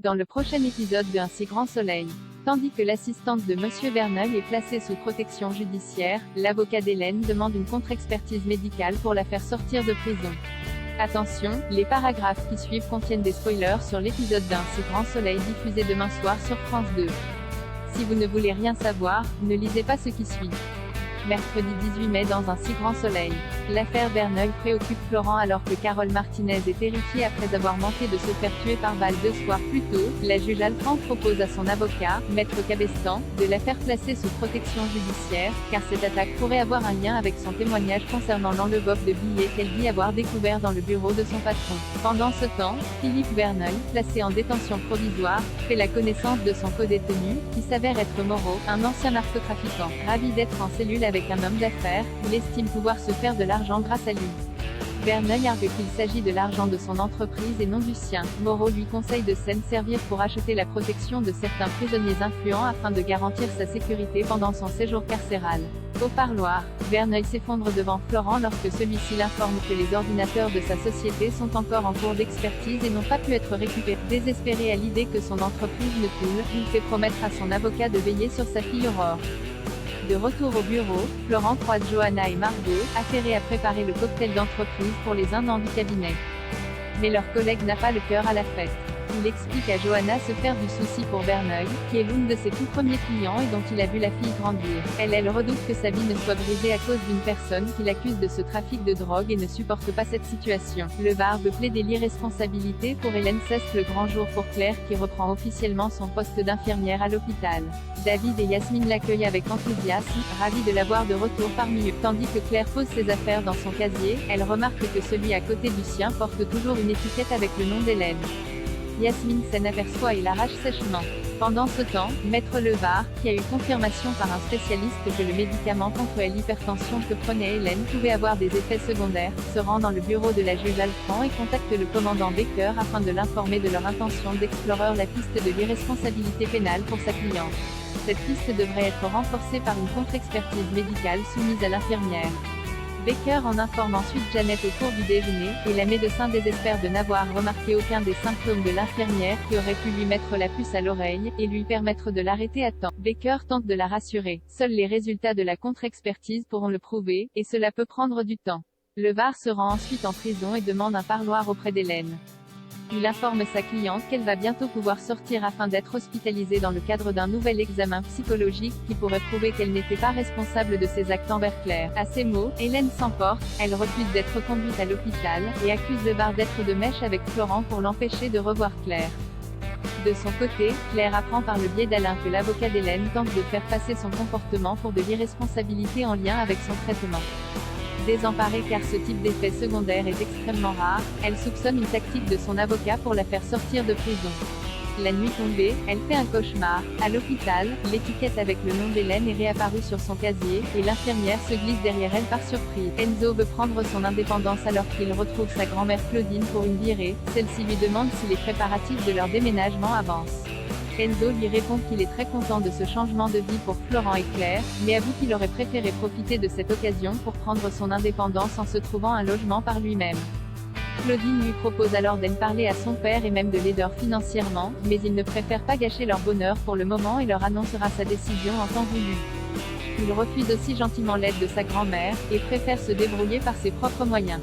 Dans le prochain épisode de Un si grand soleil. Tandis que l'assistante de Monsieur Verneuil est placée sous protection judiciaire, l'avocat d'Hélène demande une contre-expertise médicale pour la faire sortir de prison. Attention, les paragraphes qui suivent contiennent des spoilers sur l'épisode d'Un si grand soleil diffusé demain soir sur France 2. Si vous ne voulez rien savoir, ne lisez pas ce qui suit. Mercredi 18 mai dans Un si grand soleil. L'affaire Verneuil préoccupe Florent alors que Carole Martinez est terrifiée après avoir manqué de se faire tuer par balle 2 soirs plus tôt. La juge Alphand propose à son avocat, Maître Cabestan, de la faire placer sous protection judiciaire, car cette attaque pourrait avoir un lien avec son témoignage concernant l'enveloppe de billets qu'elle dit avoir découvert dans le bureau de son patron. Pendant ce temps, Philippe Verneuil, placé en détention provisoire, fait la connaissance de son codétenu, qui s'avère être Moreau, un ancien narcotrafiquant. Ravi d'être en cellule avec un homme d'affaires, il estime pouvoir se faire de l'argent grâce à lui. Verneuil argue qu'il s'agit de l'argent de son entreprise et non du sien. Moreau lui conseille de s'en servir pour acheter la protection de certains prisonniers influents afin de garantir sa sécurité pendant son séjour carcéral. Au parloir, Verneuil s'effondre devant Florent lorsque celui-ci l'informe que les ordinateurs de sa société sont encore en cours d'expertise et n'ont pas pu être récupérés. Désespéré à l'idée que son entreprise ne coule, il fait promettre à son avocat de veiller sur sa fille Aurore. De retour au bureau, Florent croise Johanna et Margot, affairées à préparer le cocktail d'entreprise pour les 1 an du cabinet. Mais leur collègue n'a pas le cœur à la fête. Il explique à Johanna se faire du souci pour Verneuil, qui est l'une de ses tout premiers clients et dont il a vu la fille grandir. Elle redoute que sa vie ne soit brisée à cause d'une personne qui l'accuse de ce trafic de drogue et ne supporte pas cette situation. Le Barbe plaider l'irresponsabilité pour Hélène cesse le grand jour pour Claire qui reprend officiellement son poste d'infirmière à l'hôpital. David et Yasmine l'accueillent avec enthousiasme, ravis de la voir de retour parmi eux. Tandis que Claire pose ses affaires dans son casier, elle remarque que celui à côté du sien porte toujours une étiquette avec le nom d'Hélène. Yasmine s'en aperçoit et l'arrache sèchement. Pendant ce temps, Maître Levard, qui a eu confirmation par un spécialiste que le médicament contre l'hypertension que prenait Hélène pouvait avoir des effets secondaires, se rend dans le bureau de la juge Alphand et contacte le commandant Baker afin de l'informer de leur intention d'explorer la piste de l'irresponsabilité pénale pour sa cliente. Cette piste devrait être renforcée par une contre-expertise médicale soumise à l'infirmière. Baker en informe ensuite Janet au cours du déjeuner, et la médecin désespère de n'avoir remarqué aucun des symptômes de l'infirmière qui aurait pu lui mettre la puce à l'oreille, et lui permettre de l'arrêter à temps. Baker tente de la rassurer. Seuls les résultats de la contre-expertise pourront le prouver, et cela peut prendre du temps. Levard se rend ensuite en prison et demande un parloir auprès d'Hélène. Il informe sa cliente qu'elle va bientôt pouvoir sortir afin d'être hospitalisée dans le cadre d'un nouvel examen psychologique qui pourrait prouver qu'elle n'était pas responsable de ses actes envers Claire. À ces mots, Hélène s'emporte, elle refuse d'être conduite à l'hôpital, et accuse Levard d'être de mèche avec Florent pour l'empêcher de revoir Claire. De son côté, Claire apprend par le biais d'Alain que l'avocat d'Hélène tente de faire passer son comportement pour de l'irresponsabilité en lien avec son traitement. Désemparée car ce type d'effet secondaire est extrêmement rare, elle soupçonne une tactique de son avocat pour la faire sortir de prison. La nuit tombée, elle fait un cauchemar. À l'hôpital, l'étiquette avec le nom d'Hélène est réapparue sur son casier, et l'infirmière se glisse derrière elle par surprise. Enzo veut prendre son indépendance alors qu'il retrouve sa grand-mère Claudine pour une virée. Celle-ci lui demande si les préparatifs de leur déménagement avancent. Enzo lui répond qu'il est très content de ce changement de vie pour Florent et Claire, mais avoue qu'il aurait préféré profiter de cette occasion pour prendre son indépendance en se trouvant un logement par lui-même. Claudine lui propose alors d'en parler à son père et même de l'aider financièrement, mais il ne préfère pas gâcher leur bonheur pour le moment et leur annoncera sa décision en temps voulu. Il refuse aussi gentiment l'aide de sa grand-mère, et préfère se débrouiller par ses propres moyens.